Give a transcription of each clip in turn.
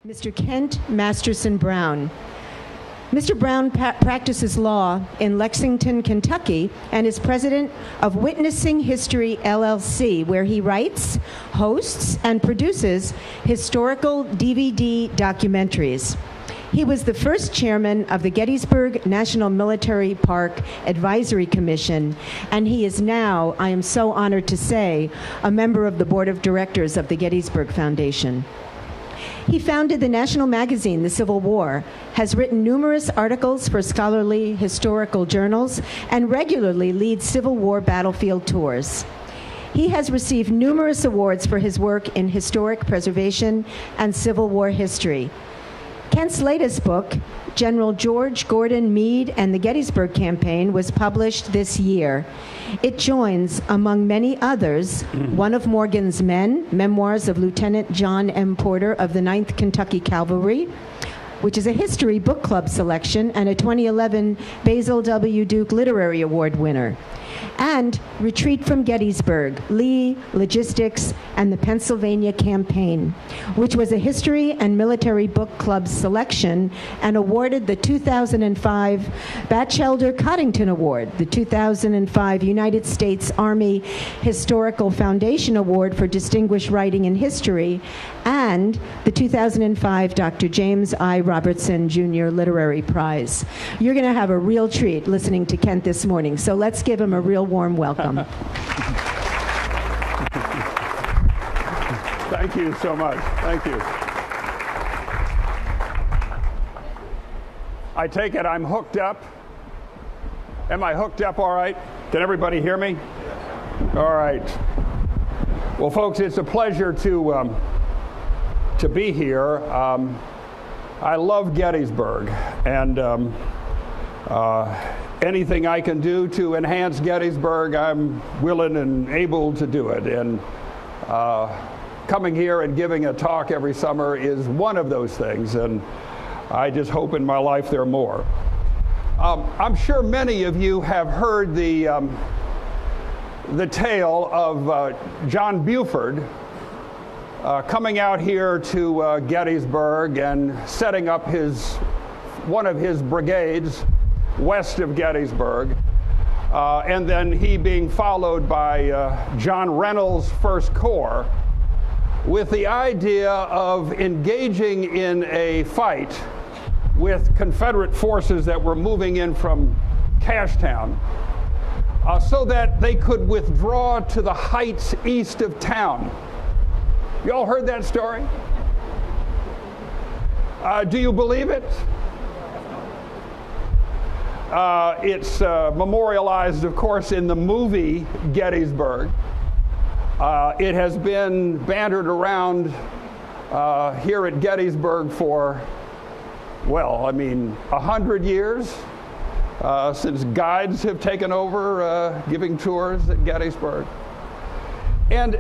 Mr. Kent Masterson Brown. Mr. Brown practices law in Lexington, Kentucky, and is president of Witnessing History, LLC, where he writes, hosts, and produces historical DVD documentaries. He was the first chairman of the Gettysburg National Military Park Advisory Commission, and he is now, I am so honored to say, a member of the board of directors of the Gettysburg Foundation. He founded the national magazine, The Civil War, has written numerous articles for scholarly historical journals, and regularly leads Civil War battlefield tours. He has received numerous awards for his work in historic preservation and Civil War history. Kent's latest book, General George Gordon Meade and the Gettysburg Campaign, was published this year. It joins, among many others, One of Morgan's Men, Memoirs of Lieutenant John M. Porter of the 9th Kentucky Cavalry, which is a history book club selection and a 2011 Basil W. Duke Literary Award winner, and Retreat from Gettysburg, Lee, Logistics, and the Pennsylvania Campaign, which was a history and military book club selection and awarded the 2005 Batchelder Coddington Award, the 2005 United States Army Historical Foundation Award for Distinguished Writing in History, and the 2005 Dr. James I. Robertson Jr. Literary Prize. You're going to have a real treat listening to Kent this morning, so let's give him a real warm welcome. Thank you so much. Thank you. I take it I'm hooked up. Am I hooked up all right? Can everybody hear me? All right. Well, folks, it's a pleasure to be here. I love Gettysburg, and anything I can do to enhance Gettysburg, I'm willing and able to do it. And coming here and giving a talk every summer is one of those things, and I just hope in my life there are more. I'm sure many of you have heard the tale of John Buford coming out here to Gettysburg and setting up one of his brigades west of Gettysburg, and then he being followed by John Reynolds' First Corps with the idea of engaging in a fight with Confederate forces that were moving in from Cashtown so that they could withdraw to the heights east of town. You all heard that story? Do you believe it? It's memorialized, of course, in the movie Gettysburg. It has been bantered around here at Gettysburg for, 100 years since guides have taken over giving tours at Gettysburg. And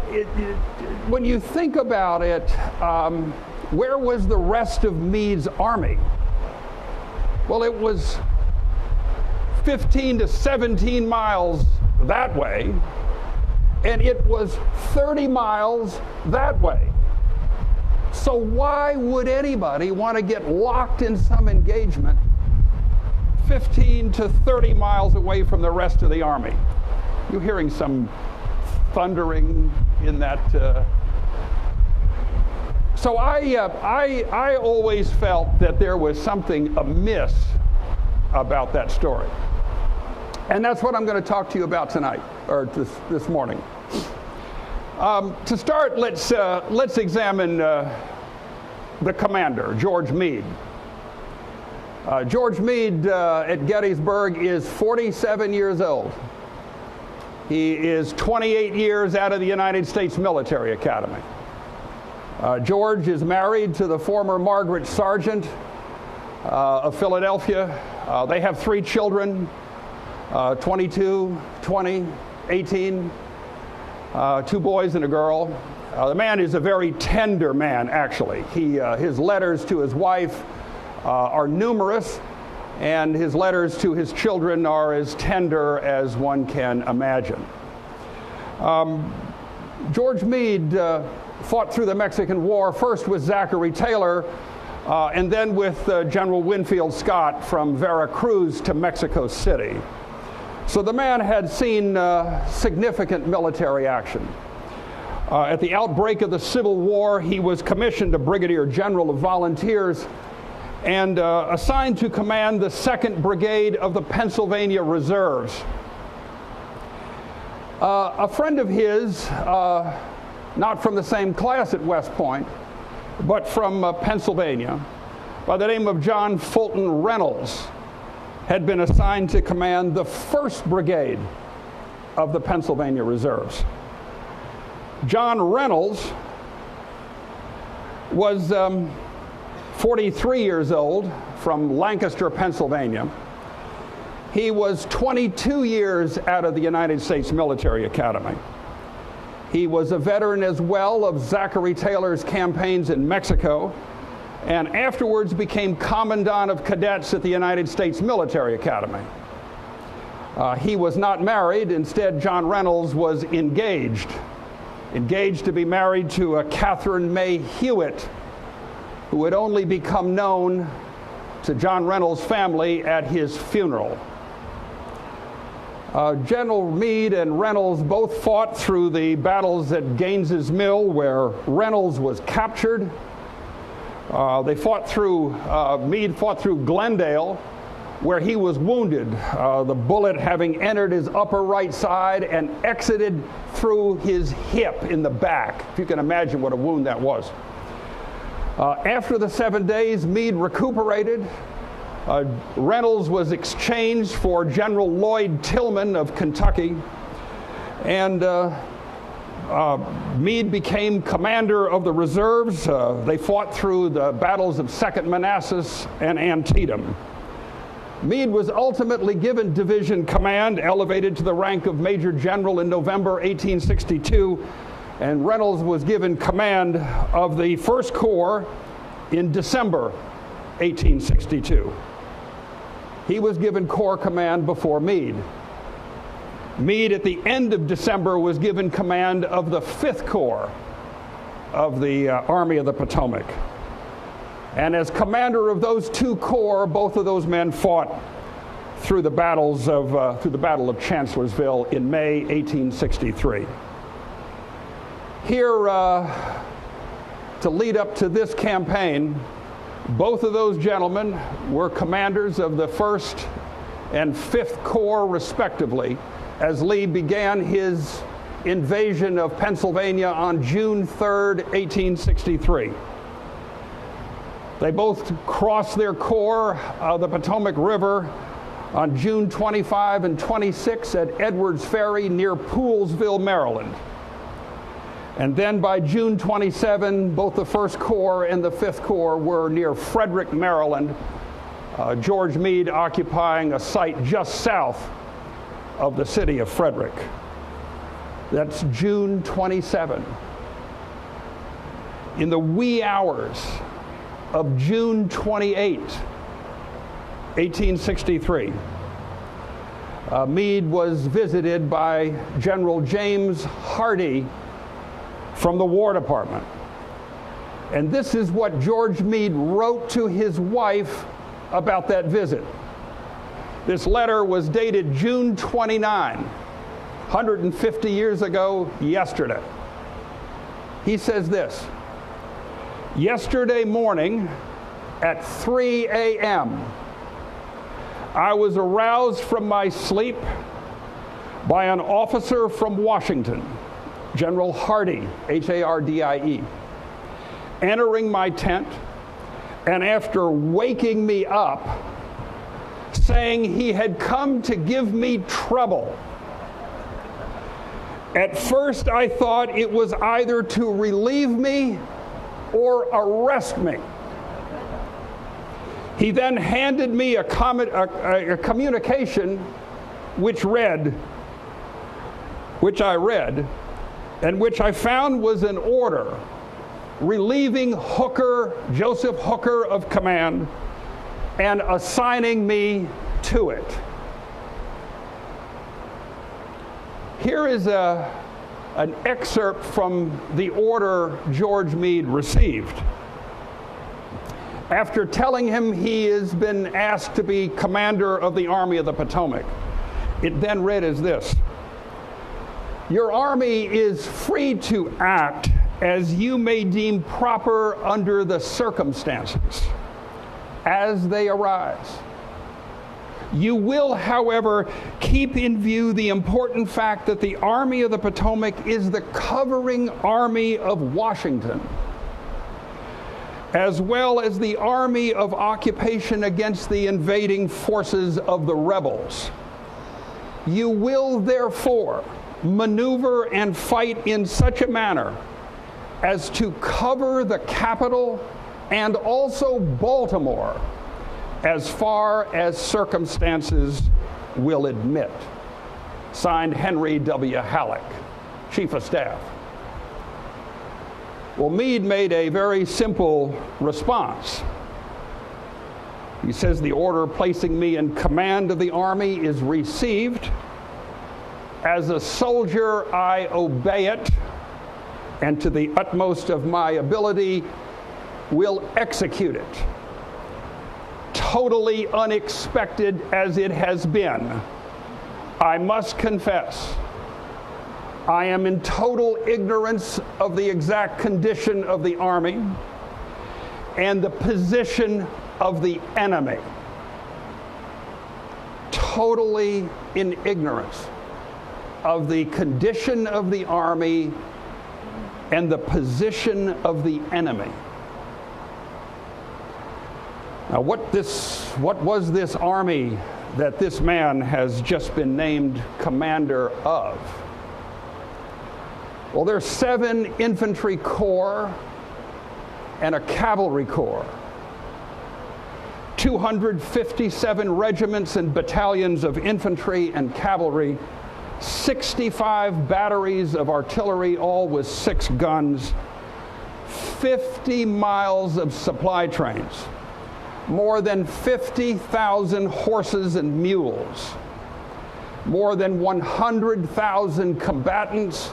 when you think about it, where was the rest of Meade's army? Well, it was 15 to 17 miles that way, and it was 30 miles that way. So why would anybody want to get locked in some engagement 15 to 30 miles away from the rest of the army? You're hearing some thundering in that. So I always felt that there was something amiss about that story. And that's what I'm going to talk to you about tonight, or this morning. To start, let's examine the commander, George Meade. George Meade at Gettysburg is 47 years old. He is 28 years out of the United States Military Academy. George is married to the former Margaret Sargent of Philadelphia. They have 3 children, 22, 20, 18, 2 boys and a girl. The man is a very tender man, actually. His letters to his wife are numerous, and his letters to his children are as tender as one can imagine. George Meade fought through the Mexican War, first with Zachary Taylor, and then with General Winfield Scott from Veracruz to Mexico City. So the man had seen significant military action. At the outbreak of the Civil War, he was commissioned a Brigadier General of Volunteers and assigned to command the 2nd Brigade of the Pennsylvania Reserves. A friend of his, not from the same class at West Point, but from Pennsylvania, by the name of John Fulton Reynolds, had been assigned to command the 1st Brigade of the Pennsylvania Reserves. John Reynolds was 43 years old, from Lancaster, Pennsylvania. He was 22 years out of the United States Military Academy. He was a veteran as well of Zachary Taylor's campaigns in Mexico, and afterwards became Commandant of Cadets at the United States Military Academy. He was not married. Instead, John Reynolds was engaged to be married to Catherine May Hewitt, who had only become known to John Reynolds' family at his funeral. General Meade and Reynolds both fought through the battles at Gaines's Mill, where Reynolds was captured. Meade fought through Glendale, where he was wounded, the bullet having entered his upper right side and exited through his hip in the back. If you can imagine what a wound that was. After the 7 days, Meade recuperated. Reynolds was exchanged for General Lloyd Tillman of Kentucky, and Meade became commander of the reserves. They fought through the battles of Second Manassas and Antietam. Meade was ultimately given division command, elevated to the rank of Major General in November 1862, and Reynolds was given command of the 1st Corps in December 1862. He was given Corps command before Meade. Meade, at the end of December, was given command of the 5th Corps of the Army of the Potomac. And as commander of those 2 corps, both of those men fought through the Battle of Chancellorsville in May 1863. Here, to lead up to this campaign, both of those gentlemen were commanders of the 1st and 5th Corps, respectively, as Lee began his invasion of Pennsylvania on June 3rd, 1863. They both crossed their corps the Potomac River on June 25 and 26 at Edwards Ferry near Poolesville, Maryland. And then by June 27, both the 1st Corps and the 5th Corps were near Frederick, Maryland, George Meade occupying a site just south of the city of Frederick. That's June 27. In the wee hours of June 28, 1863, Meade was visited by General James Hardee from the War Department. And this is what George Meade wrote to his wife about that visit. This letter was dated June 29, 150 years ago yesterday. He says this: "Yesterday morning at 3 a.m., I was aroused from my sleep by an officer from Washington, General Hardee, H-A-R-D-I-E, entering my tent, and after waking me up, saying he had come to give me trouble. At first I thought it was either to relieve me or arrest me. He then handed me a communication which I read, and which I found was an order relieving Hooker, Joseph Hooker, of command and assigning me to it." Here is an excerpt from the order George Meade received. after telling him he has been asked to be commander of the Army of the Potomac. It then read as this: "Your army is free to act as you may deem proper under the circumstances, as they arise. You will, however, keep in view the important fact that the Army of the Potomac is the covering army of Washington, as well as the army of occupation against the invading forces of the rebels. You will, therefore, maneuver and fight in such a manner as to cover the capital and also Baltimore as far as circumstances will admit." Signed, Henry W. Halleck, Chief of Staff. Well, Meade made a very simple response. He says, "The order placing me in command of the army is received. As a soldier, I obey it, and to the utmost of my ability will execute it. Totally unexpected as it has been, I must confess, I am in total ignorance of the exact condition of the army and the position of the enemy." Totally in ignorance of the condition of the army and the position of the enemy. Now, what was this army that this man has just been named commander of? Well, there's 7 infantry corps and a cavalry corps, 257 regiments and battalions of infantry and cavalry, 65 batteries of artillery, all with 6 guns, 50 miles of supply trains, more than 50,000 horses and mules, more than 100,000 combatants,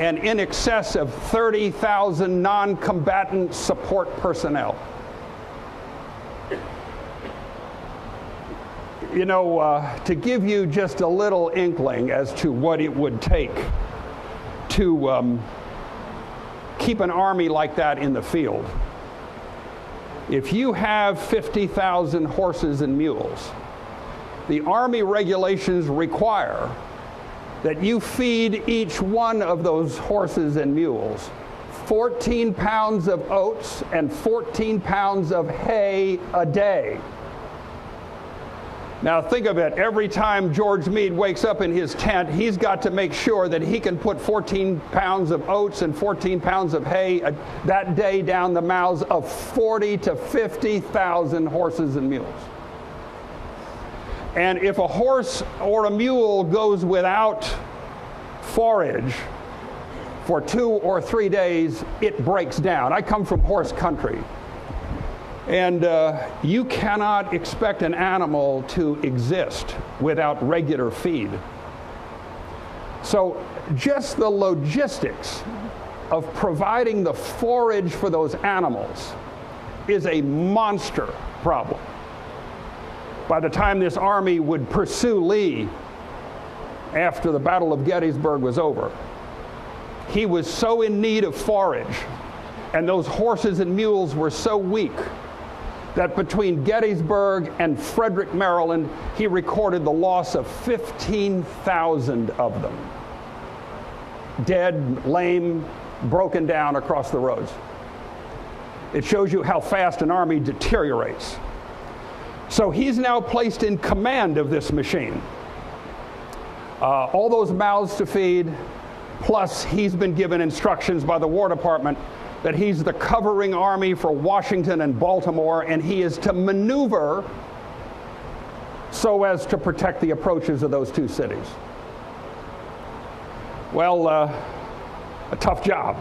and in excess of 30,000 non-combatant support personnel. You know, to give you just a little inkling as to what it would take to keep an army like that in the field, if you have 50,000 horses and mules, the Army regulations require that you feed each one of those horses and mules 14 pounds of oats and 14 pounds of hay a day. Now think of it, every time George Meade wakes up in his tent, he's got to make sure that he can put 14 pounds of oats and 14 pounds of hay that day down the mouths of 40 to 50,000 horses and mules. And if a horse or a mule goes without forage for 2 or 3 days, it breaks down. I come from horse country. And you cannot expect an animal to exist without regular feed. So just the logistics of providing the forage for those animals is a monster problem. By the time this army would pursue Lee after the Battle of Gettysburg was over, he was so in need of forage, and those horses and mules were so weak, that between Gettysburg and Frederick, Maryland, he recorded the loss of 15,000 of them. Dead, lame, broken down across the roads. It shows you how fast an army deteriorates. So he's now placed in command of this machine. All those mouths to feed, plus he's been given instructions by the War Department that he's the covering army for Washington and Baltimore, and he is to maneuver so as to protect the approaches of those 2 cities. Well, a tough job.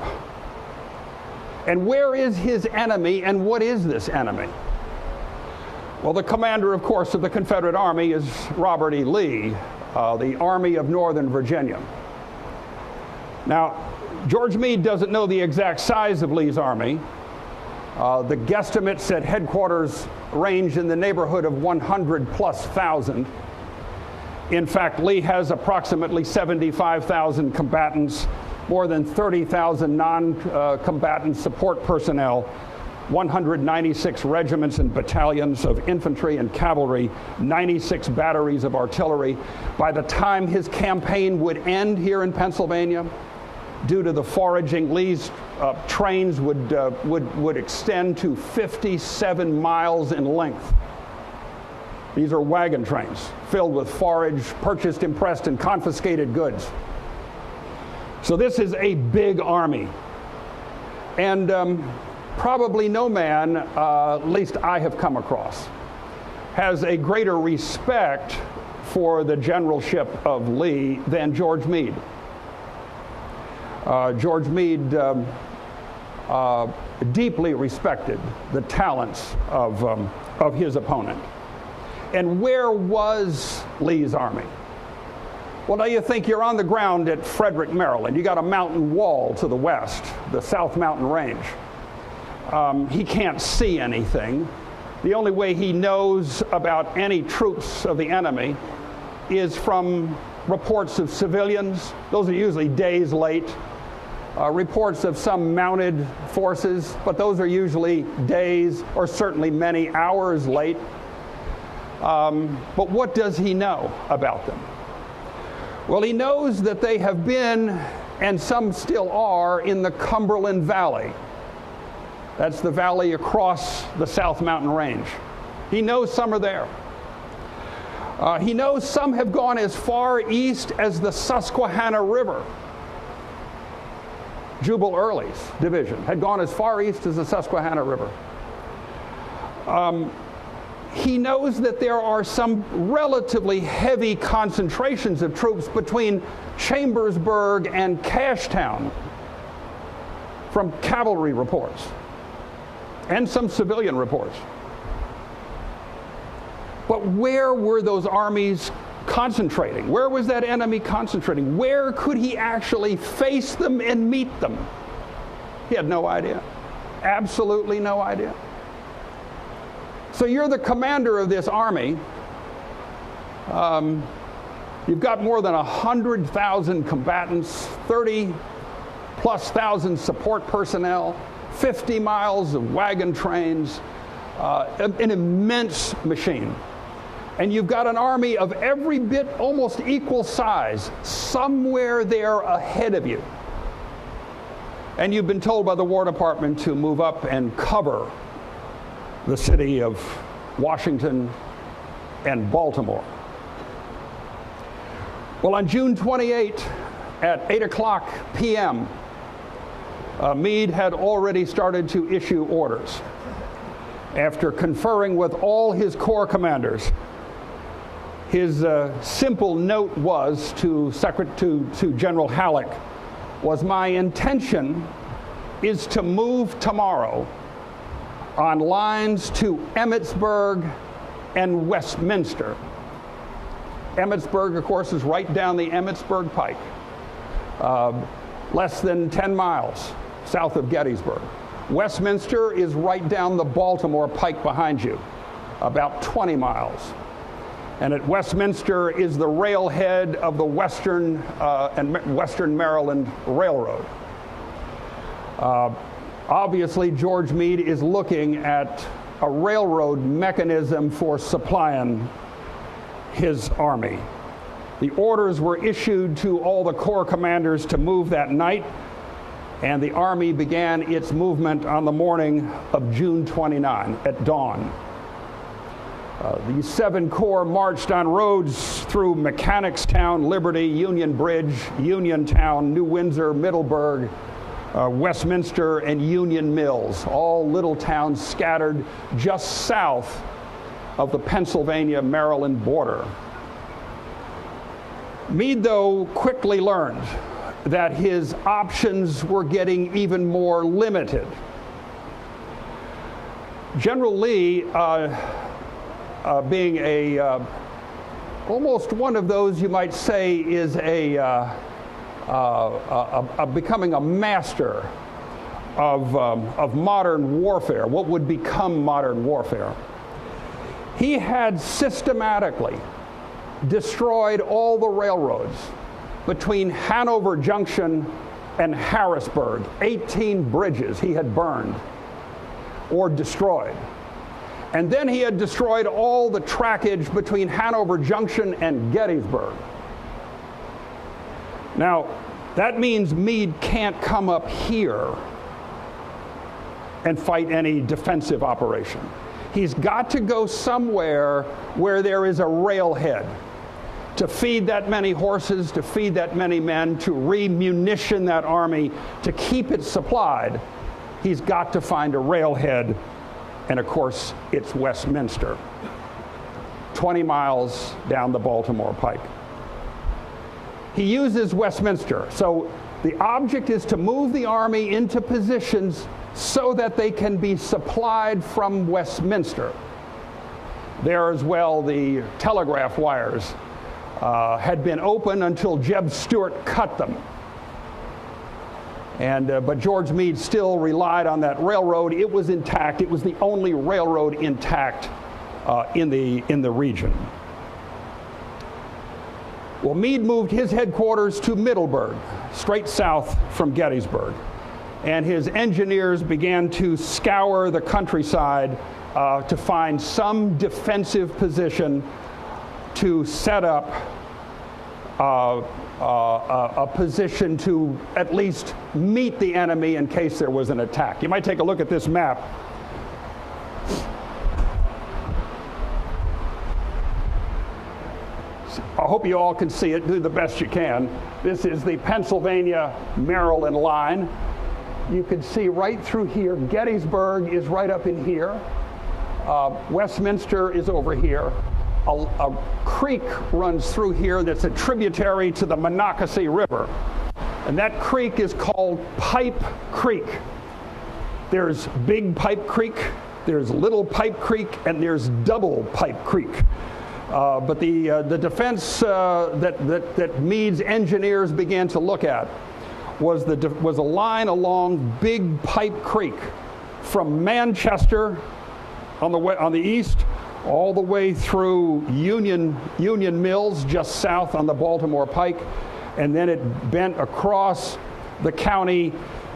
And where is his enemy, and what is this enemy? Well, the commander, of course, of the Confederate Army is Robert E. Lee, the Army of Northern Virginia. Now, George Meade doesn't know the exact size of Lee's army, The guesstimates at headquarters range in the neighborhood of 100,000+. In fact, Lee has approximately 75,000 combatants, more than 30,000 non-combatant support personnel, 196 regiments and battalions of infantry and cavalry, 96 batteries of artillery. By the time his campaign would end here in Pennsylvania, due to the foraging, Lee's trains would extend to 57 miles in length. These are wagon trains filled with forage, purchased, impressed, and confiscated goods. So this is a big army. And probably no man, at least I have come across, has a greater respect for the generalship of Lee than George Meade. George Meade deeply respected the talents of his opponent. And where was Lee's army? Well, now you think you're on the ground at Frederick, Maryland. You got a mountain wall to the west, the South Mountain Range. He can't see anything. The only way he knows about any troops of the enemy is from reports of civilians. Those are usually days late. Reports of some mounted forces, but those are usually days or certainly many hours late. But what does he know about them? Well, he knows that they have been, and some still are, in the Cumberland Valley. That's the valley across the South Mountain Range. He knows some are there. He knows some have gone as far east as the Susquehanna River. Jubal Early's division had gone as far east as the Susquehanna River. He knows that there are some relatively heavy concentrations of troops between Chambersburg and Cashtown from cavalry reports and some civilian reports. But where were those armies concentrating? Where was that enemy concentrating? Where could he actually face them and meet them? He had no idea. Absolutely no idea. So you're the commander of this army. You've got more than 100,000 combatants, 30,000+ support personnel, 50 miles of wagon trains, an immense machine. And you've got an army of every bit almost equal size somewhere there ahead of you. And you've been told by the War Department to move up and cover the city of Washington and Baltimore. Well, on June 28 at 8:00 p.m., Meade had already started to issue orders. After conferring with all his corps commanders, his simple note was to General Halleck, was my intention is to move tomorrow on lines to Emmitsburg and Westminster. Emmitsburg, of course, is right down the Emmitsburg Pike, less than 10 miles south of Gettysburg. Westminster is right down the Baltimore Pike behind you, about 20 miles. And at Westminster is the railhead of the Western Maryland Railroad. Obviously, George Meade is looking at a railroad mechanism for supplying his army. The orders were issued to all the corps commanders to move that night, and the army began its movement on the morning of June 29 at dawn. The 7 corps marched on roads through Mechanicstown, Liberty, Union Bridge, Uniontown, New Windsor, Middleburg, Westminster, and Union Mills, all little towns scattered just south of the Pennsylvania-Maryland border. Meade, though, quickly learned that his options were getting even more limited. General Lee, being almost one of those you might say is becoming a master of modern warfare, what would become modern warfare. He had systematically destroyed all the railroads between Hanover Junction and Harrisburg. 18 bridges he had burned or destroyed. And then he had destroyed all the trackage between Hanover Junction and Gettysburg. Now, that means Meade can't come up here and fight any defensive operation. He's got to go somewhere where there is a railhead to feed that many horses, to feed that many men, to remunition that army, to keep it supplied. He's got to find a railhead, and of course, it's Westminster, 20 miles down the Baltimore Pike. He uses Westminster. So the object is to move the army into positions so that they can be supplied from Westminster. There as well, the telegraph wires had been open until Jeb Stuart cut them. But George Meade still relied on that railroad. It was intact. It was the only railroad intact in the region. Well, Meade moved his headquarters to Middleburg, straight south from Gettysburg. And his engineers began to scour the countryside to find some defensive position to set up a position to at least meet the enemy in case there was an attack. You might take a look at this map. I hope you all can see it. Do the best you can. This is the Pennsylvania-Maryland line. You can see right through here. Gettysburg is right up in here. Westminster is over here. A creek runs through here that's a tributary to the Monocacy River. And that creek is called Pipe Creek. There's Big Pipe Creek, there's Little Pipe Creek, and there's Double Pipe Creek. But the defense that Meade's engineers began to look at was a line along Big Pipe Creek from Manchester on the east all the way through Union Mills just south on the Baltimore Pike, and then it bent across the county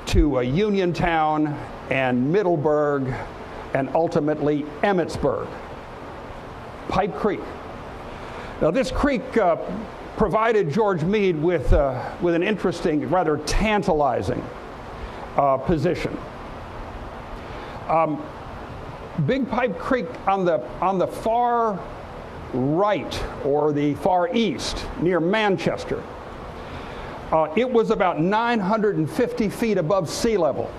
to Uniontown and Middleburg and ultimately Emmitsburg. Pipe Creek. Now this creek provided George Meade with an interesting, rather tantalizing position. Big Pipe Creek on the far right or the far east near Manchester. It was about 950 feet above sea level.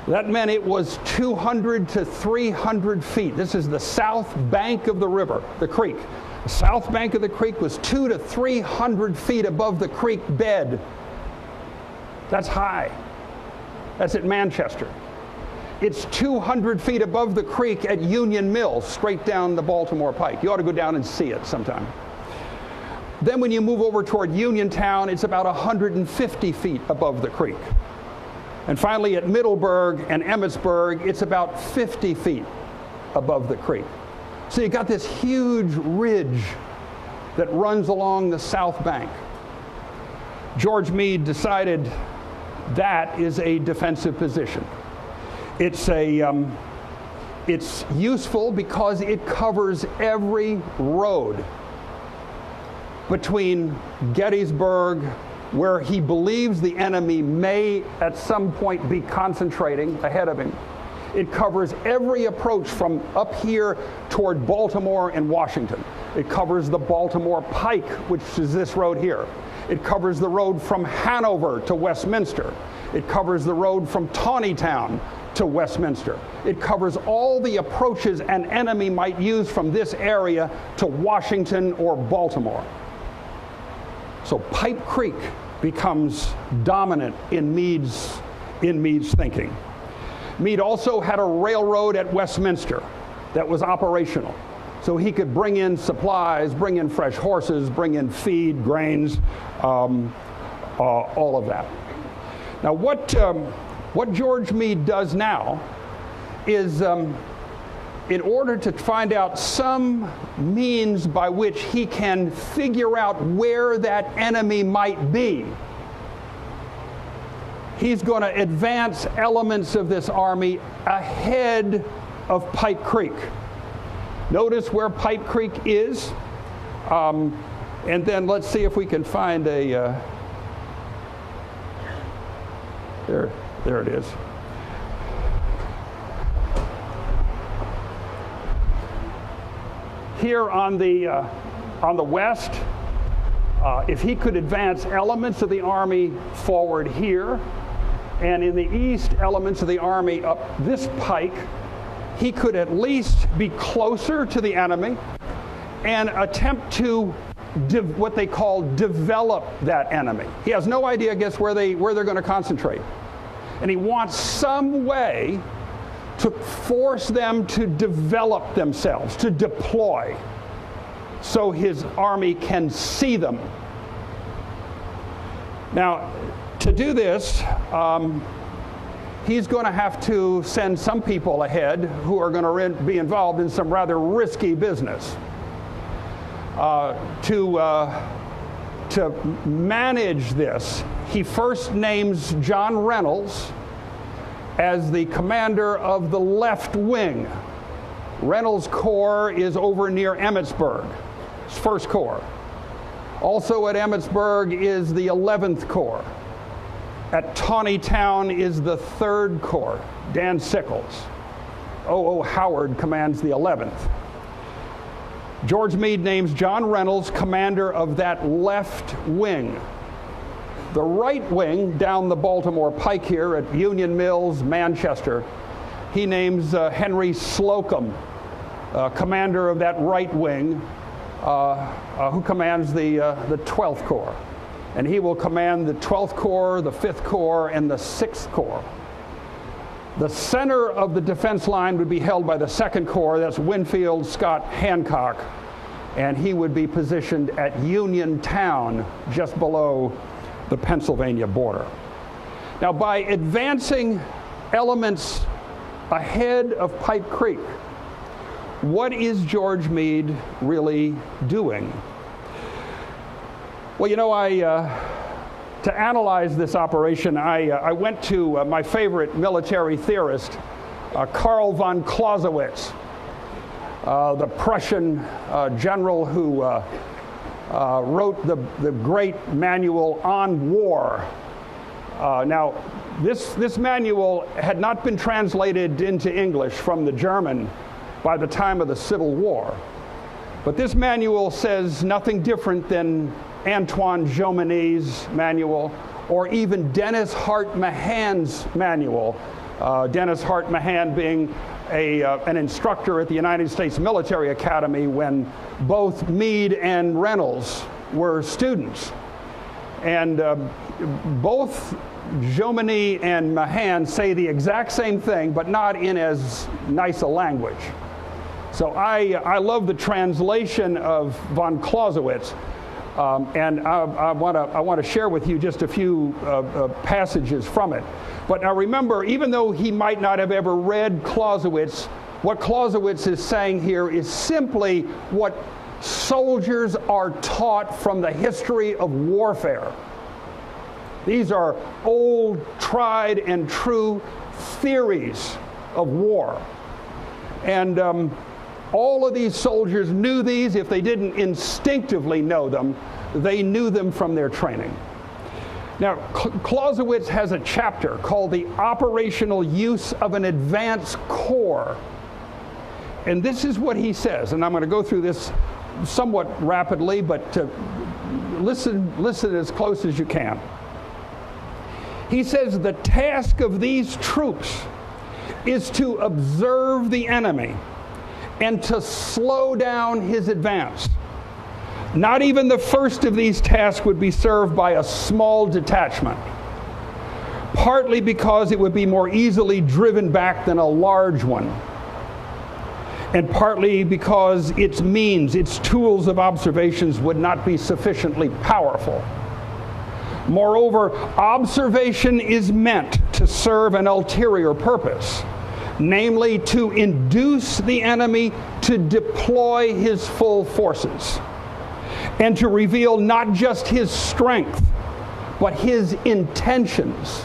That meant it was 200 to 300 feet. This is the south bank of the river, the creek. The south bank of the creek was 200 to 300 feet above the creek bed. That's high. That's at Manchester. It's 200 feet above the creek at Union Mills, straight down the Baltimore Pike. You ought to go down and see it sometime. Then when you move over toward Uniontown, it's about 150 feet above the creek. And finally at Middleburg and Emmitsburg, it's about 50 feet above the creek. So you got this huge ridge that runs along the south bank. George Meade decided that is a defensive position. It's useful because it covers every road between Gettysburg, where he believes the enemy may at some point be concentrating ahead of him. It covers every approach from up here toward Baltimore and Washington. It covers the Baltimore Pike, which is this road here. It covers the road from Hanover to Westminster. It covers the road from Taneytown to Westminster. It covers all the approaches an enemy might use from this area to Washington or Baltimore. So Pipe Creek becomes dominant in Meade's thinking. Meade also had a railroad at Westminster that was operational. So he could bring in supplies, bring in fresh horses, bring in feed, grains, all of that. Now what What George Meade does now is, in order to find out some means by which he can figure out where that enemy might be, he's going to advance elements of this army ahead of Pipe Creek. Notice where Pipe Creek is, and then let's see if we can find a, there it is. Here on the west, if he could advance elements of the army forward here, and in the east, elements of the army up this pike, he could at least be closer to the enemy and attempt to what they call develop that enemy. He has no idea, I guess, where they're going to concentrate. And he wants some way to force them to develop themselves, to deploy, so his army can see them. Now, to do this, he's going to have to send some people ahead who are going to be involved in some rather risky business. To manage this, he first names John Reynolds as the commander of the left wing. Reynolds' corps is over near Emmitsburg, his first corps. Also at Emmitsburg is the 11th Corps. At Taneytown is the 3rd Corps, Dan Sickles. O.O. Howard commands the 11th. George Meade names John Reynolds commander of that left wing. The right wing, down the Baltimore Pike here at Union Mills, Manchester, he names Henry Slocum, commander of that right wing, who commands the 12th Corps. And he will command the 12th Corps, the 5th Corps, and the 6th Corps. The center of the defense line would be held by the 2nd Corps, that's Winfield Scott Hancock, and he would be positioned at Uniontown, just below the Pennsylvania border. Now, by advancing elements ahead of Pipe Creek, what is George Meade really doing? Well, you know, to analyze this operation, I went to my favorite military theorist, Karl von Clausewitz, the Prussian general who wrote the great manual on war. Now, this manual had not been translated into English from the German by the time of the Civil War. But this manual says nothing different than Antoine Jomini's manual, or even Dennis Hart Mahan's manual. Dennis Hart Mahan being an instructor at the United States Military Academy when both Meade and Reynolds were students. And both Jomini and Mahan say the exact same thing, but not in as nice a language. So I love the translation of von Clausewitz. And I want to share with you just a few passages from it. But now remember, even though he might not have ever read Clausewitz, what Clausewitz is saying here is simply what soldiers are taught from the history of warfare. These are old, tried and true theories of war. And all of these soldiers knew these. If they didn't instinctively know them, they knew them from their training. Now, Clausewitz has a chapter called The Operational Use of an Advance Corps. And this is what he says, and I'm going to go through this somewhat rapidly, but listen as close as you can. He says, the task of these troops is to observe the enemy and to slow down his advance. Not even the first of these tasks would be served by a small detachment, partly because it would be more easily driven back than a large one, and partly because its means, its tools of observations would not be sufficiently powerful. Moreover, observation is meant to serve an ulterior purpose, namely to induce the enemy to deploy his full forces and to reveal not just his strength, but his intentions.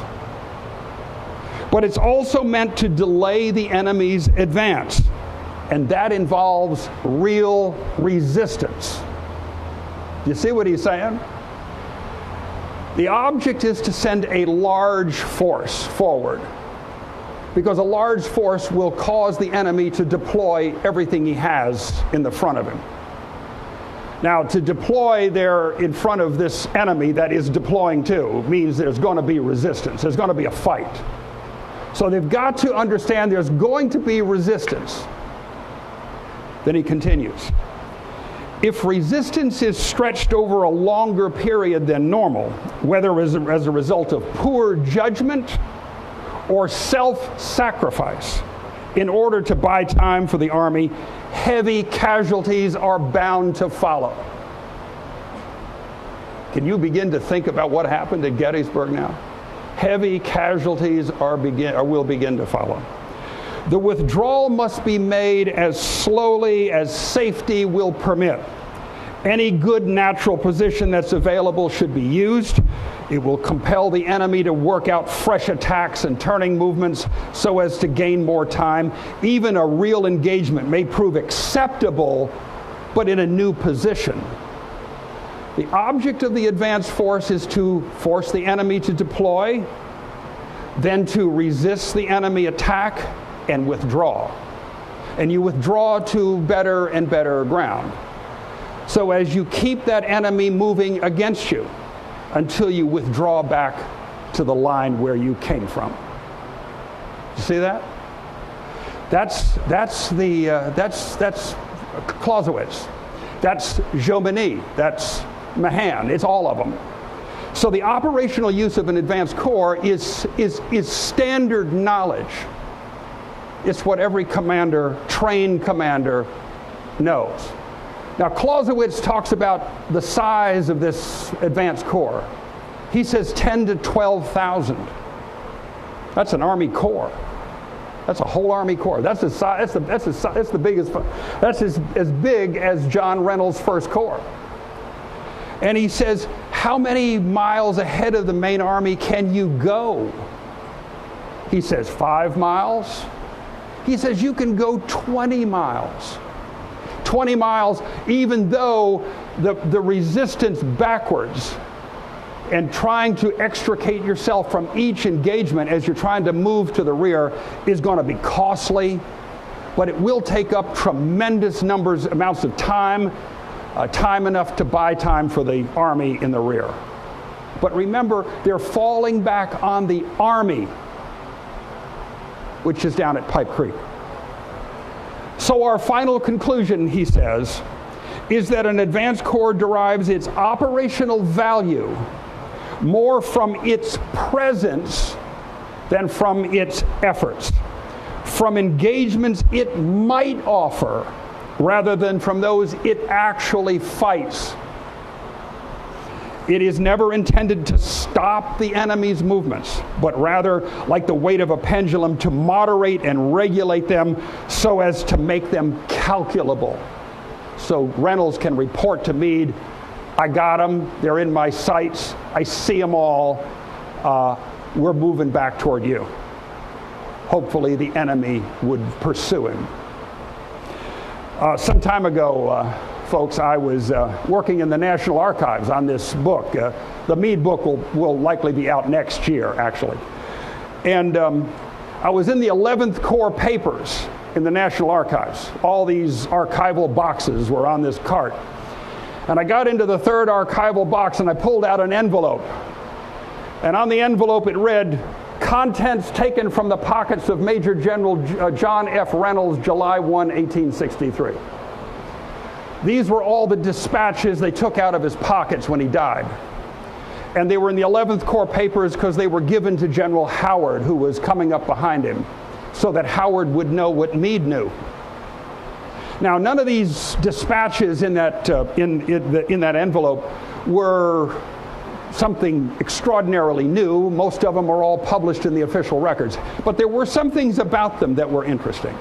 But it's also meant to delay the enemy's advance, and that involves real resistance. You see what he's saying? The object is to send a large force forward, because a large force will cause the enemy to deploy everything he has in the front of him. Now, to deploy there in front of this enemy that is deploying too means there's going to be resistance. There's going to be a fight. So they've got to understand there's going to be resistance. Then he continues. If resistance is stretched over a longer period than normal, whether as a result of poor judgment or self-sacrifice, in order to buy time for the army, heavy casualties are bound to follow. Can you begin to think about what happened at Gettysburg now? Heavy casualties will begin to follow. The withdrawal must be made as slowly as safety will permit. Any good natural position that's available should be used. It will compel the enemy to work out fresh attacks and turning movements so as to gain more time. Even a real engagement may prove acceptable, but in a new position. The object of the advance force is to force the enemy to deploy, then to resist the enemy attack and withdraw. And you withdraw to better and better ground. So as you keep that enemy moving against you until you withdraw back to the line where you came from. You see that? That's Clausewitz. That's Meade. That's Mahan. It's all of them. So the operational use of an advanced corps is standard knowledge. It's what every trained commander knows. Now, Clausewitz talks about the size of this advanced corps. He says 10 to 12,000. That's an Army corps. That's a whole Army corps. That's the biggest. That's as big as John Reynolds' First Corps. And he says, how many miles ahead of the main army can you go? He says 5 miles. He says you can go 20 miles. 20 miles, even though the resistance backwards and trying to extricate yourself from each engagement as you're trying to move to the rear is going to be costly, but it will take up tremendous amounts of time, time enough to buy time for the army in the rear. But remember, they're falling back on the army, which is down at Pipe Creek. So our final conclusion, he says, is that an advanced corps derives its operational value more from its presence than from its efforts, from engagements it might offer rather than from those it actually fights. It is never intended to stop the enemy's movements, but rather, like the weight of a pendulum, to moderate and regulate them so as to make them calculable. So Reynolds can report to Meade, I got them, they're in my sights, I see them all, we're moving back toward you. Hopefully the enemy would pursue him. Some time ago, folks, I was working in the National Archives on this book. The Meade book will likely be out next year, actually. And I was in the 11th Corps papers in the National Archives. All these archival boxes were on this cart. And I got into the third archival box and I pulled out an envelope. And on the envelope it read, contents taken from the pockets of Major General John F. Reynolds, July 1, 1863. These were all the dispatches they took out of his pockets when he died. And they were in the 11th Corps papers because they were given to General Howard, who was coming up behind him, so that Howard would know what Meade knew. Now, none of these dispatches in that envelope were something extraordinarily new. Most of them are all published in the official records. But there were some things about them that were interesting.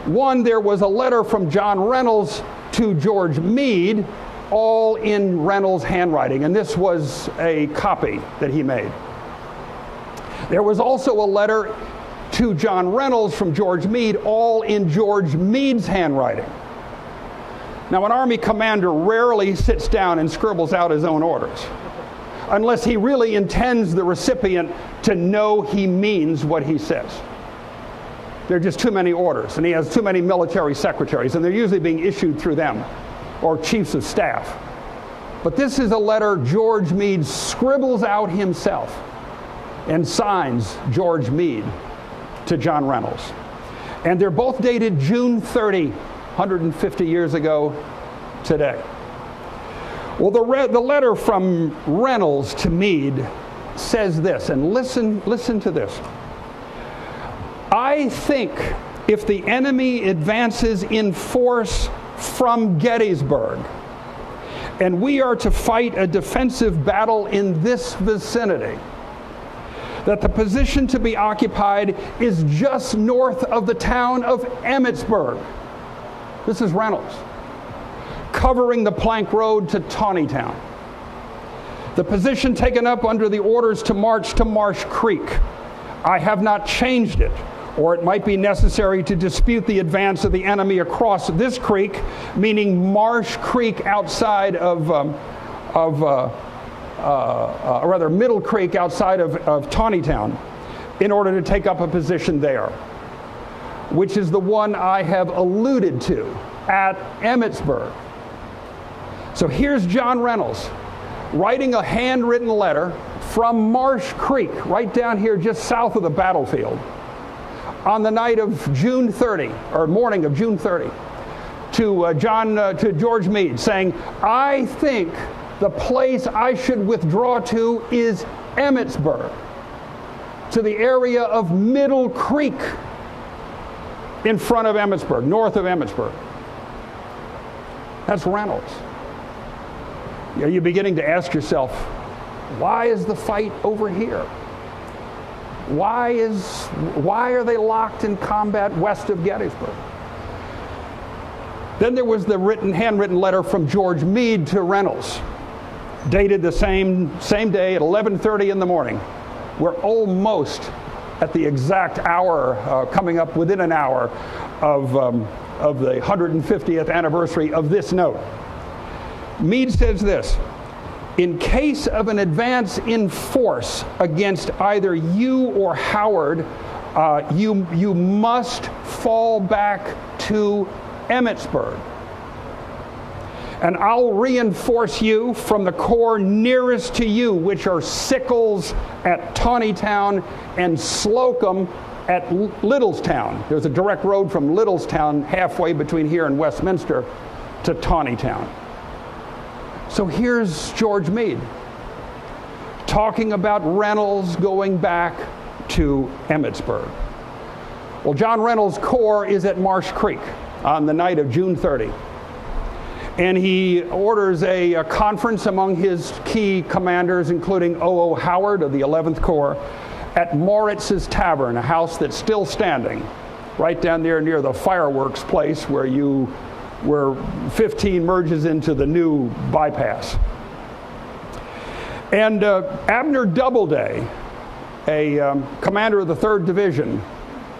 One, there was a letter from John Reynolds to George Meade, all in Reynolds' handwriting, and this was a copy that he made. There was also a letter to John Reynolds from George Meade, all in George Meade's handwriting. Now, an Army commander rarely sits down and scribbles out his own orders, unless he really intends the recipient to know he means what he says. There are just too many orders, and he has too many military secretaries, and they're usually being issued through them, or chiefs of staff. But this is a letter George Meade scribbles out himself and signs George Meade to John Reynolds. And they're both dated June 30, 150 years ago today. Well, the letter from Reynolds to Meade says this, and listen to this. I think if the enemy advances in force from Gettysburg, and we are to fight a defensive battle in this vicinity, that the position to be occupied is just north of the town of Emmitsburg. This is Reynolds, covering the plank road to Taneytown. The position taken up under the orders to march to Marsh Creek. I have not changed it, or it might be necessary to dispute the advance of the enemy across this creek, meaning Marsh Creek outside rather Middle Creek outside of Taneytown, in order to take up a position there, which is the one I have alluded to at Emmitsburg. So here's John Reynolds writing a handwritten letter from Marsh Creek, right down here just south of the battlefield, on the night of June 30, or morning of June 30, to George Meade, saying, I think the place I should withdraw to is Emmitsburg, to the area of Middle Creek in front of Emmitsburg, north of Emmitsburg. That's Reynolds. Are you beginning to ask yourself, why is the fight over here? Why are they locked in combat west of Gettysburg? Then there was the handwritten letter from George Meade to Reynolds, dated the same day at 11:30 in the morning. We're almost at the exact hour, coming up within an hour of the 150th anniversary of this note. Meade says this: in case of an advance in force against either you or Howard, you must fall back to Emmitsburg. And I'll reinforce you from the corps nearest to you, which are Sickles at Taneytown and Slocum at Littlestown. There's a direct road from Littlestown, halfway between here and Westminster, to Taneytown. So here's George Meade talking about Reynolds going back to Emmitsburg. Well, John Reynolds' corps is at Marsh Creek on the night of June 30. And he orders a conference among his key commanders, including O.O. Howard of the 11th Corps, at Moritz's Tavern, a house that's still standing, right down there near the fireworks place where 15 merges into the new bypass. And Abner Doubleday, a commander of the 3rd Division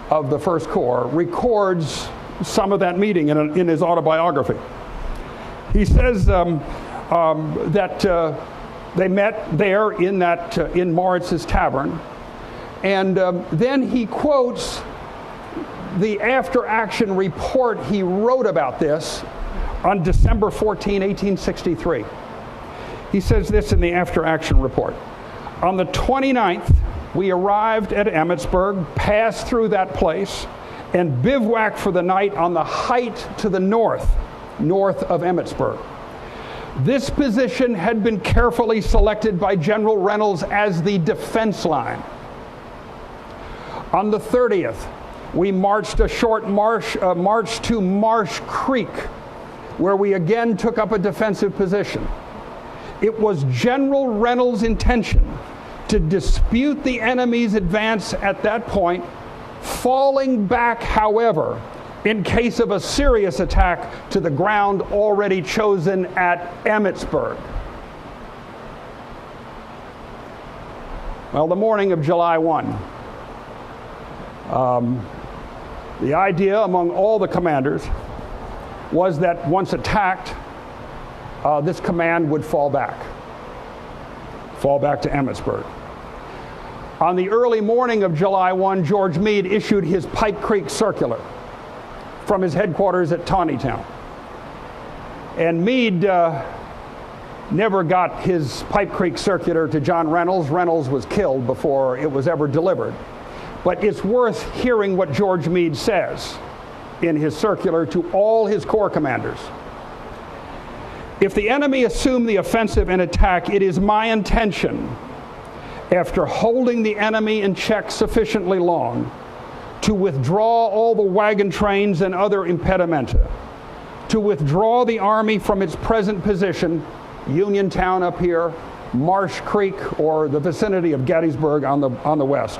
of the 1st Corps, records some of that meeting in his autobiography. He says that they met there in Moritz's Tavern, and then he quotes the after-action report he wrote about this on December 14, 1863. He says this in the after-action report: on the 29th, we arrived at Emmitsburg, passed through that place, and bivouacked for the night on the height to the north of Emmitsburg. This position had been carefully selected by General Reynolds as the defense line. On the 30th, we marched a short march to Marsh Creek, where we again took up a defensive position. It was General Reynolds' intention to dispute the enemy's advance at that point, falling back, however, in case of a serious attack to the ground already chosen at Emmitsburg. Well, the morning of July 1, the idea among all the commanders was that once attacked, this command would fall back to Emmitsburg. On the early morning of July 1, George Meade issued his Pipe Creek Circular from his headquarters at Taneytown. And Meade never got his Pipe Creek Circular to John Reynolds. Reynolds was killed before it was ever delivered. But it's worth hearing what George Meade says in his circular to all his corps commanders. If the enemy assume the offensive and attack, it is my intention, after holding the enemy in check sufficiently long, to withdraw all the wagon trains and other impedimenta, to withdraw the army from its present position, Uniontown up here, Marsh Creek, or the vicinity of Gettysburg on the west,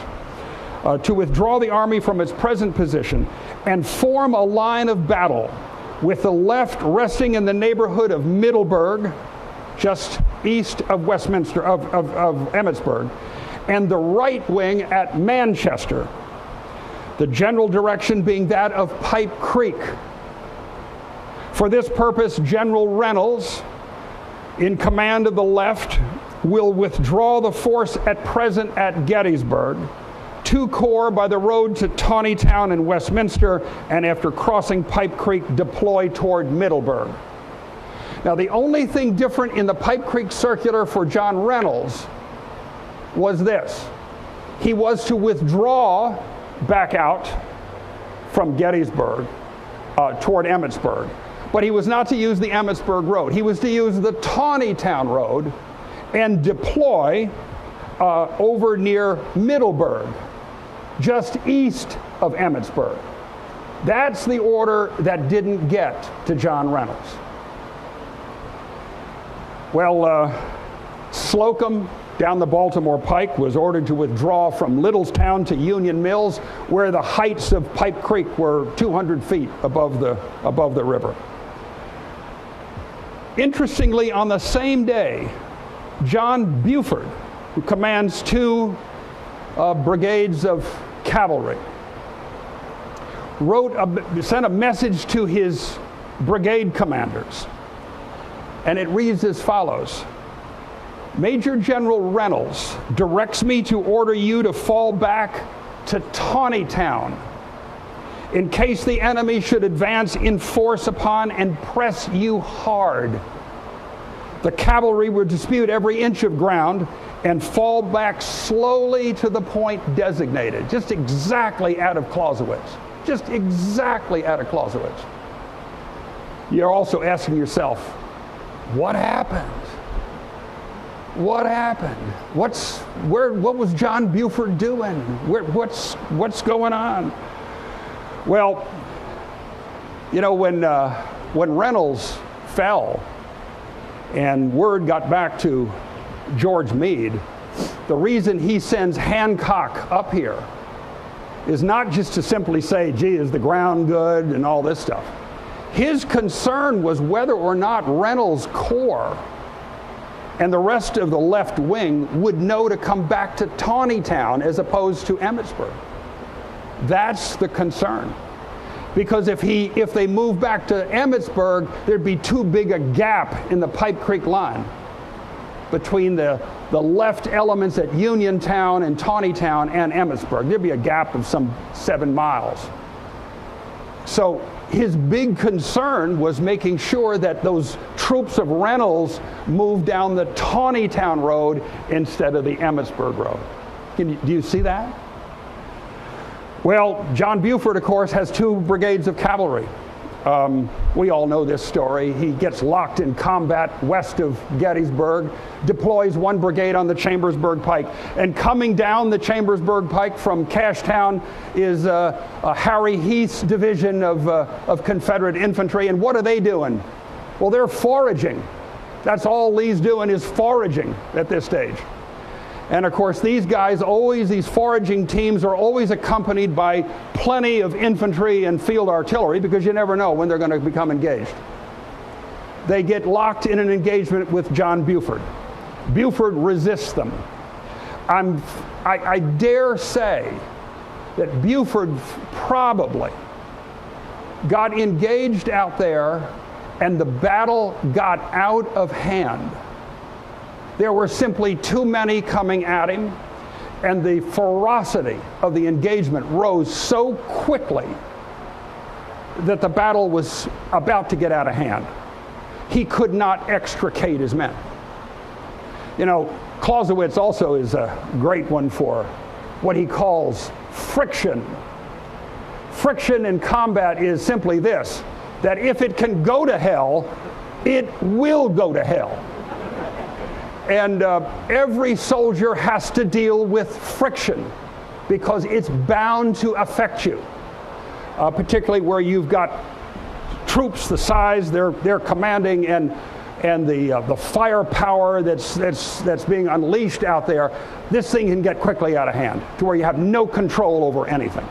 to withdraw the army from its present position and form a line of battle with the left resting in the neighborhood of Middleburg, just east of Westminster, of Emmitsburg, and the right wing at Manchester, the general direction being that of Pipe Creek. For this purpose, General Reynolds, in command of the left, will withdraw the force at present at Gettysburg, 2 corps by the road to Taneytown and Westminster, and after crossing Pipe Creek, deploy toward Middleburg. Now, the only thing different in the Pipe Creek Circular for John Reynolds was this. He was to withdraw back out from Gettysburg toward Emmitsburg, but he was not to use the Emmitsburg Road. He was to use the Taneytown Road and deploy over near Middleburg, just east of Emmitsburg. That's the order that didn't get to John Reynolds. Well, Slocum down the Baltimore Pike was ordered to withdraw from Littlestown to Union Mills, where the heights of Pipe Creek were 200 feet above the river. Interestingly, on the same day, John Buford, who commands 2 brigades of cavalry, sent a message to his brigade commanders, and it reads as follows: Major General Reynolds directs me to order you to fall back to Taneytown in case the enemy should advance in force upon and press you hard. The cavalry will dispute every inch of ground and fall back slowly to the point designated, just exactly out of Clausewitz. Just exactly out of Clausewitz. You're also asking yourself, what happened? What happened? What was John Buford doing? What's going on? Well, you know, when Reynolds fell and word got back to George Meade, the reason he sends Hancock up here is not just to simply say, gee, is the ground good and all this stuff. His concern was whether or not Reynolds' corps and the rest of the left wing would know to come back to Taneytown as opposed to Emmitsburg. That's the concern. Because if they move back to Emmitsburg, there'd be too big a gap in the Pipe Creek line between the left elements at Uniontown and Taneytown and Emmitsburg. There'd be a gap of some 7 miles. So his big concern was making sure that those troops of Reynolds moved down the Taneytown Road instead of the Emmitsburg Road. Do you see that? Well, John Buford, of course, has 2 brigades of cavalry. We all know this story. He gets locked in combat west of Gettysburg, deploys 1 brigade on the Chambersburg Pike, and coming down the Chambersburg Pike from Cashtown is Harry Heath's division of Confederate infantry. And what are they doing? Well, they're foraging That's all Lee's doing is foraging at this stage. And of course, these guys these foraging teams are always accompanied by plenty of infantry and field artillery, because you never know when they're going to become engaged. They get locked in an engagement with John Buford. Buford resists them. I dare say that Buford probably got engaged out there and the battle got out of hand. There were simply too many coming at him, and the ferocity of the engagement rose so quickly that the battle was about to get out of hand. He could not extricate his men. You know, Clausewitz also is a great one for what he calls friction. Friction in combat is simply this, that if it can go to hell, it will go to hell. And every soldier has to deal with friction because it's bound to affect you, particularly where you've got troops the size they're commanding and the firepower that's being unleashed out there. This thing can get quickly out of hand to where you have no control over anything.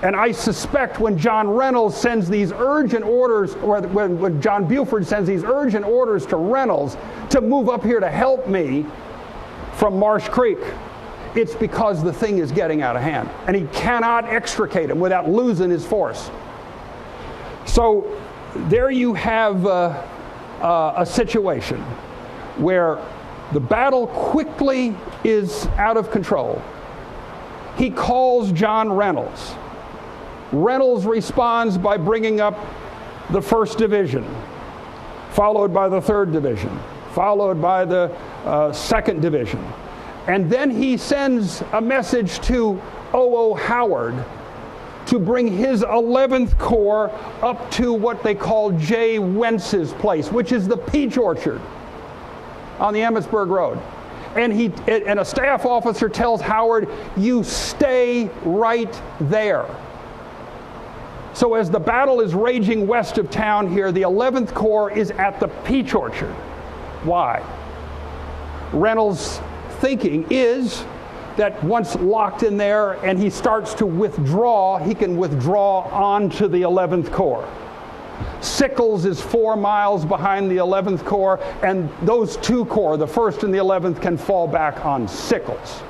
And I suspect when John Reynolds sends these urgent orders, or when John Buford sends these urgent orders to Reynolds to move up here to help me from Marsh Creek, it's because the thing is getting out of hand. And he cannot extricate him without losing his force. So there you have a situation where the battle quickly is out of control. He calls John Reynolds. Reynolds responds by bringing up the 1st Division, followed by the 3rd Division, followed by the 2nd Division. And then he sends a message to O.O. Howard to bring his 11th Corps up to what they call J. Wentz's place, which is the peach orchard on the Emmitsburg Road. And a staff officer tells Howard, you stay right there. So as the battle is raging west of town here, the 11th Corps is at the peach orchard. Why? Reynolds' thinking is that once locked in there and he starts to withdraw, he can withdraw onto the 11th Corps. Sickles is 4 miles behind the 11th Corps, and those 2 corps, the 1st and the 11th, can fall back on Sickles.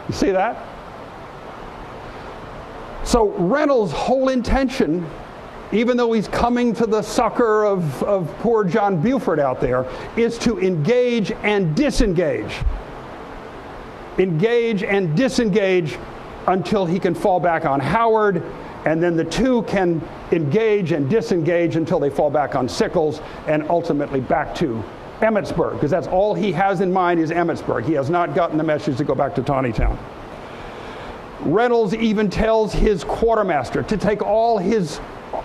You see that? So Reynolds' whole intention, even though he's coming to the succor of poor John Buford out there, is to engage and disengage. Engage and disengage until he can fall back on Howard, and then the 2 can engage and disengage until they fall back on Sickles, and ultimately back to Emmitsburg, because that's all he has in mind is Emmitsburg. He has not gotten the message to go back to Taneytown. Reynolds even tells his quartermaster to take all his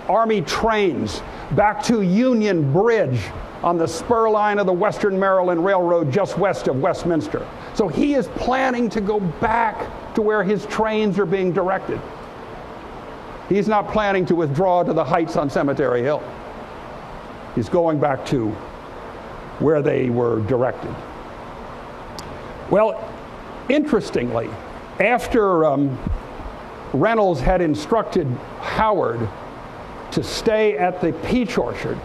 Army trains back to Union Bridge on the spur line of the Western Maryland Railroad just west of Westminster. So he is planning to go back to where his trains are being directed. He's not planning to withdraw to the heights on Cemetery Hill. He's going back to where they were directed. Well, interestingly, after Reynolds had instructed Howard to stay at the peach orchard,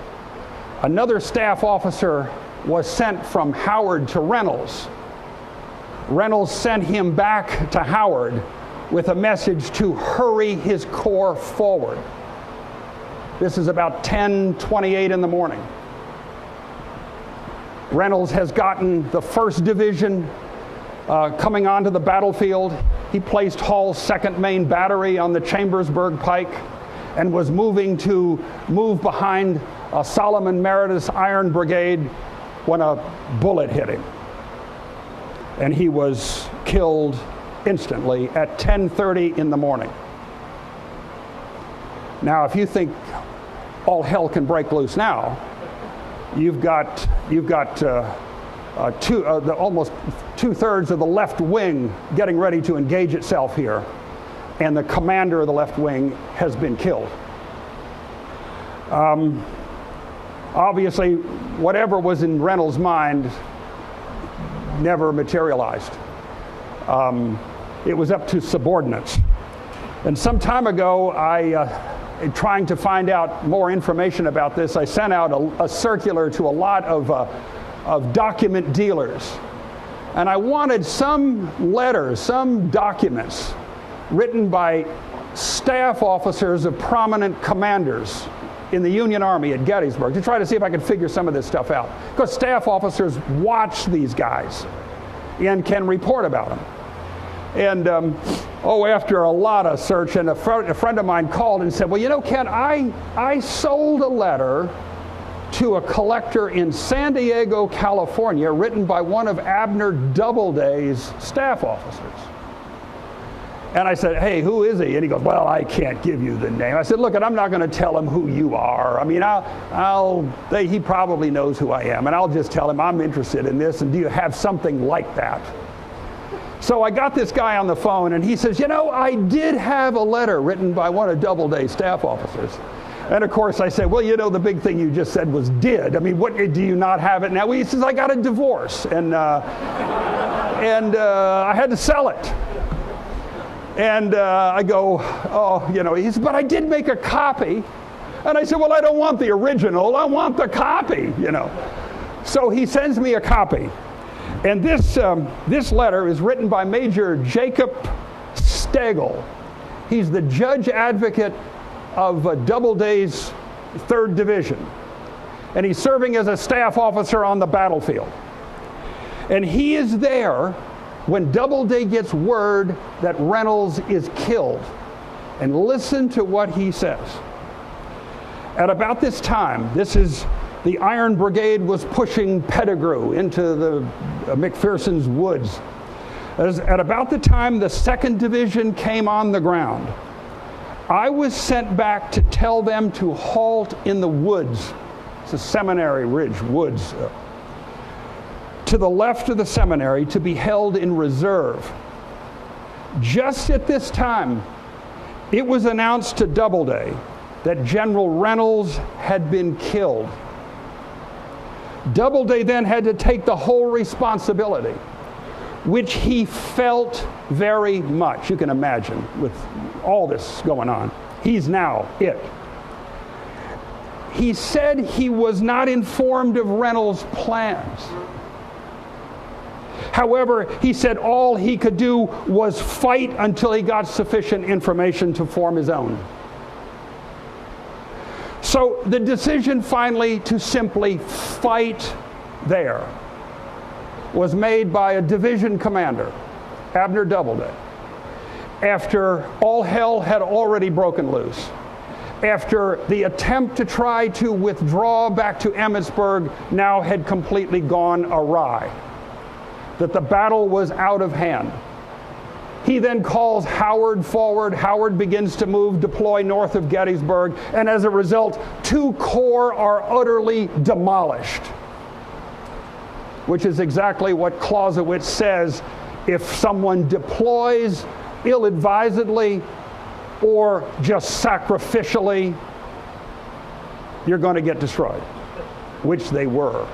another staff officer was sent from Howard to Reynolds. Reynolds sent him back to Howard with a message to hurry his corps forward. This is about 10:28 in the morning. Reynolds has gotten the 1st Division coming onto the battlefield. He placed Hall's 2nd Maine Battery on the Chambersburg Pike and was moving to move behind Solomon Meredith's Iron Brigade when a bullet hit him. And he was killed instantly at 10:30 in the morning. Now, if you think all hell can break loose now, you've got almost 2/3 of the left wing getting ready to engage itself here, and the commander of the left wing has been killed. Obviously, whatever was in Reynolds' mind never materialized. It was up to subordinates. And some time ago, trying to find out more information about this, I sent out a circular to a lot of document dealers. And I wanted some letters, some documents written by staff officers of prominent commanders in the Union Army at Gettysburg to try to see if I could figure some of this stuff out. Because staff officers watch these guys and can report about them. And after a lot of search, and a friend of mine called and said, well, you know, Ken, I sold a letter to a collector in San Diego, California, written by one of Abner Doubleday's staff officers. And I said, hey, who is he? And he goes, well, I can't give you the name. I said, look, I'm not going to tell him who you are. I mean, he probably knows who I am, and I'll just tell him I'm interested in this, and do you have something like that? So I got this guy on the phone, and he says, you know, I did have a letter written by one of Doubleday's staff officers. And of course I said, well, you know, the big thing you just said was did. I mean, what, do you not have it now? Well, he says, I got a divorce, and I had to sell it. And I go, oh, you know, he says, but I did make a copy. And I said, well, I don't want the original, I want the copy, you know. So he sends me a copy. And this letter is written by Major Jacob Stegel. He's the judge advocate of Doubleday's 3rd Division. And he's serving as a staff officer on the battlefield. And he is there when Doubleday gets word that Reynolds is killed. And listen to what he says. At about this time, the Iron Brigade was pushing Pettigrew into the McPherson's woods. At about the time the 2nd Division came on the ground, I was sent back to tell them to halt in the woods. It's a Seminary Ridge woods. To the left of the seminary, to be held in reserve. Just at this time, it was announced to Doubleday that General Reynolds had been killed. Doubleday then had to take the whole responsibility, which he felt very much. You can imagine with all this going on. He's now it. He said he was not informed of Reynolds' plans. However, he said all he could do was fight until he got sufficient information to form his own. So the decision finally to simply fight there was made by a division commander, Abner Doubleday, after all hell had already broken loose, after the attempt to try to withdraw back to Emmitsburg now had completely gone awry, that the battle was out of hand. He then calls Howard forward. Howard begins to deploy north of Gettysburg, and as a result, 2 corps are utterly demolished, which is exactly what Clausewitz says: if someone deploys ill-advisedly or just sacrificially, you're going to get destroyed, which they were.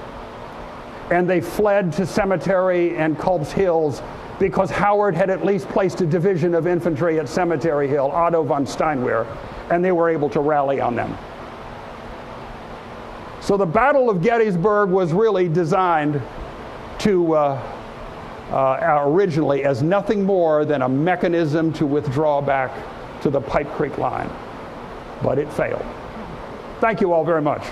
And they fled to Cemetery and Culp's Hills because Howard had at least placed a division of infantry at Cemetery Hill, Otto von Steinwehr, and they were able to rally on them. So the Battle of Gettysburg was really designed to originally as nothing more than a mechanism to withdraw back to the Pipe Creek line. But it failed. Thank you all very much.